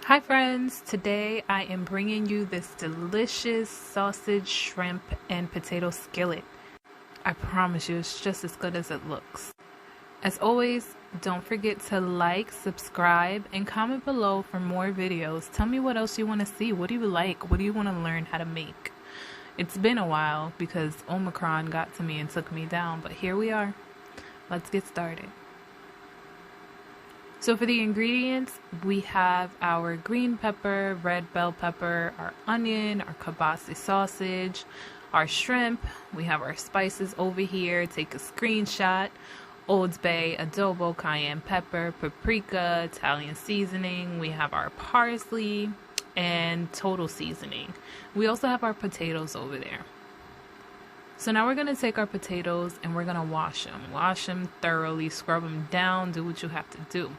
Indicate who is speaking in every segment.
Speaker 1: Hi friends, today I am bringing you this delicious sausage, shrimp, and potato skillet. I promise you it's just as good as it looks. As always, don't forget to like, subscribe, and comment below for more videos. Tell me what else you want to see. What do you like? What do you want to learn how to make? It's been a while because Omicron got to me and took me down, but here we are. Let's get started. So for the ingredients, we have our green pepper, red bell pepper, our onion, our kielbasa sausage, our shrimp. We have our spices over here. Take a screenshot. Old Bay, adobo, cayenne pepper, paprika, Italian seasoning. We have our parsley and total seasoning. We also have our potatoes over there. So now we're going to take our potatoes and we're going to wash them. Wash them thoroughly, scrub them down, do what you have to do.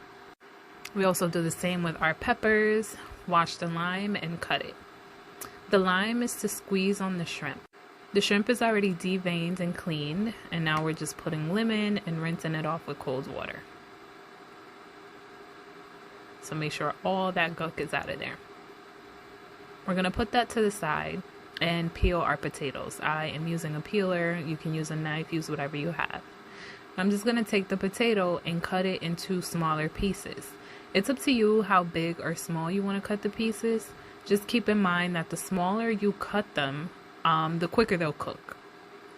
Speaker 1: We also do the same with our peppers. Wash the lime and cut it. The lime is to squeeze on the shrimp. The shrimp is already deveined and cleaned, and now we're just putting lemon and rinsing it off with cold water. So make sure all that gunk is out of there. We're going to put that to the side and peel our potatoes. I am using a peeler. You can use a knife, use whatever you have. I'm just going to take the potato and cut it into smaller pieces. It's up to you how big or small you want to cut the pieces. Just keep in mind that the smaller you cut them, the quicker they'll cook.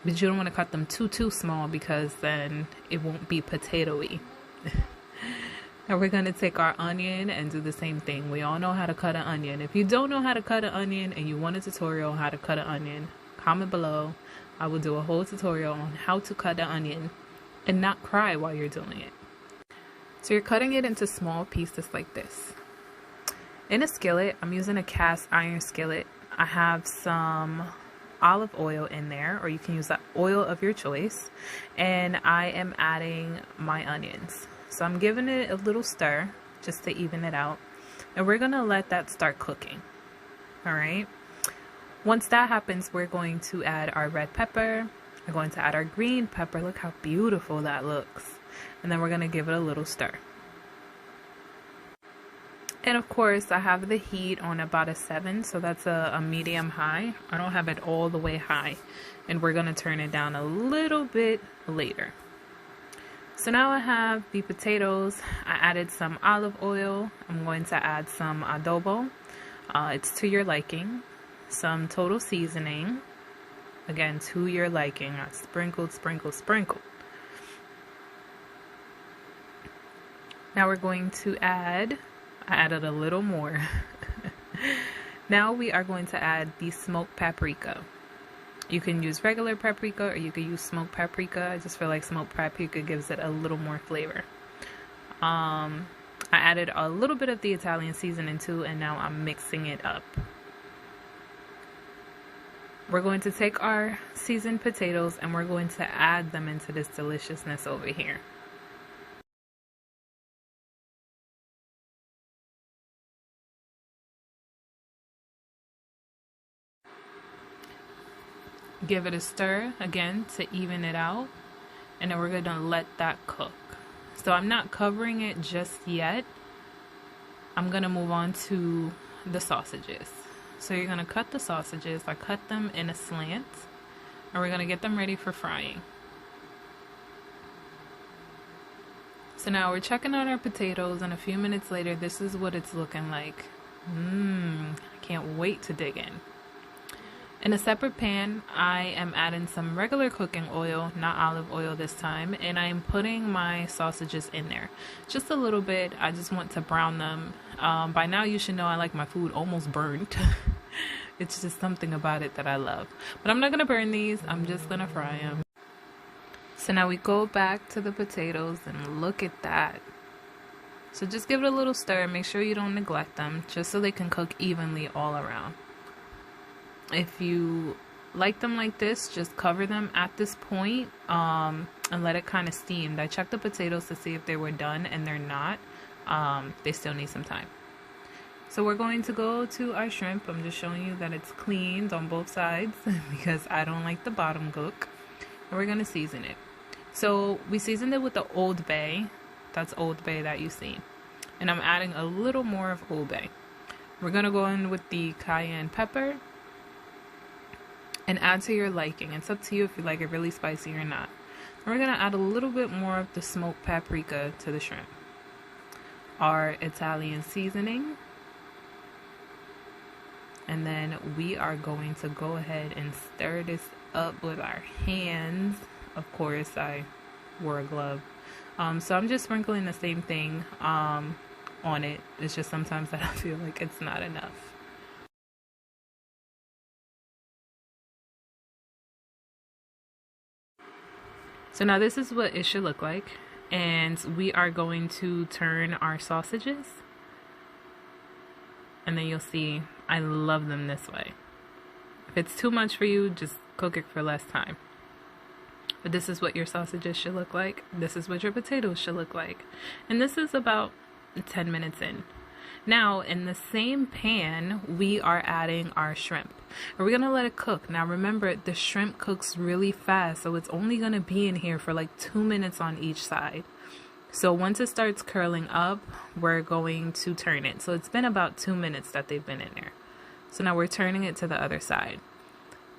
Speaker 1: But you don't want to cut them too small because then it won't be potato-y. Now we're going to take our onion and do the same thing. We all know how to cut an onion. If you don't know how to cut an onion and you want a tutorial on how to cut an onion, comment below. I will do a whole tutorial on how to cut an onion and not cry while you're doing it. So you're cutting it into small pieces like this. In a skillet, I'm using a cast iron skillet. I have some olive oil in there, or you can use the oil of your choice. And I am adding my onions. So I'm giving it a little stir just to even it out. And we're going to let that start cooking. All right. Once that happens, we're going to add our red pepper. We're going to add our green pepper. Look how beautiful that looks. And then we're going to give it a little stir. And of course, I have the heat on about a 7, so that's a medium high. I don't have it all the way high. And we're going to turn it down a little bit later. So now I have the potatoes. I added some olive oil. I'm going to add some adobo. It's to your liking. Some total seasoning. Again, to your liking. I sprinkled. Now we're going to add, I added a little more. Now we are going to add the smoked paprika. You can use regular paprika or you can use smoked paprika. I just feel like smoked paprika gives it a little more flavor. I added a little bit of the Italian seasoning too, and now I'm mixing it up. We're going to take our seasoned potatoes and we're going to add them into this deliciousness over here. Give it a stir again to even it out, and then we're going to let that cook. So I'm not covering it just yet. I'm going to move on to the sausages. So you're going to cut the sausages. I cut them in a slant, and we're going to get them ready for frying. So now we're checking out our potatoes, and a few minutes later, this is what it's looking like. I can't wait to dig in. In a separate pan, I am adding some regular cooking oil, not olive oil this time, and I'm putting my sausages in there. Just a little bit. I just want to brown them. By now you should know I like my food almost burnt. It's just something about it that I love. But I'm not going to burn these. I'm just going to fry them. So now we go back to the potatoes and look at that. So just give it a little stir. Make sure you don't neglect them, just so they can cook evenly all around. If you like them like this, just cover them at this point and let it kind of steam. I checked the potatoes to see if they were done, and they're not. They still need some time. So we're going to go to our shrimp. I'm just showing you that it's cleaned on both sides because I don't like the bottom cook. And we're going to season it. So we seasoned it with the Old Bay. That's Old Bay that you see. And I'm adding a little more of Old Bay. We're going to go in with the cayenne pepper and add to your liking. It's up to you if you like it really spicy or not. We're going to add a little bit more of the smoked paprika to the shrimp. Our Italian seasoning. And then we are going to go ahead and stir this up with our hands. Of course, I wore a glove. So I'm just sprinkling the same thing on it. It's just sometimes that I feel like it's not enough. So now this is what it should look like. And we are going to turn our sausages. And then you'll see I love them this way. If it's too much for you, just cook it for less time. But this is what your sausages should look like. This is what your potatoes should look like. And this is about 10 minutes in. Now, in the same pan, we are adding our shrimp. And we're going to let it cook. Now, remember, the shrimp cooks really fast, so it's only going to be in here for like 2 minutes on each side. So once it starts curling up, we're going to turn it. So it's been about 2 minutes that they've been in there. So now we're turning it to the other side.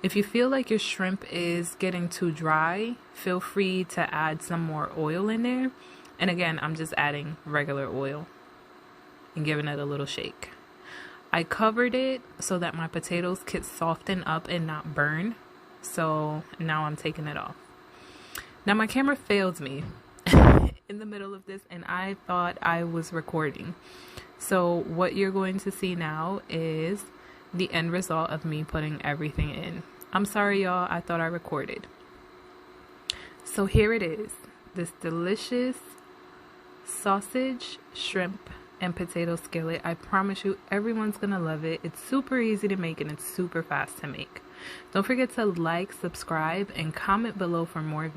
Speaker 1: If you feel like your shrimp is getting too dry, feel free to add some more oil in there. And again, I'm just adding regular oil and giving it a little shake. I covered it so that my potatoes could soften up and not burn. So now I'm taking it off. Now my camera failed me in the middle of this and I thought I was recording. So what you're going to see now is the end result of me putting everything in. I'm sorry, y'all. I thought I recorded. So here it is. This delicious sausage, shrimp, and potato skillet. I promise you, everyone's going to love it. It's super easy to make and it's super fast to make. Don't forget to like, subscribe, and comment below for more videos.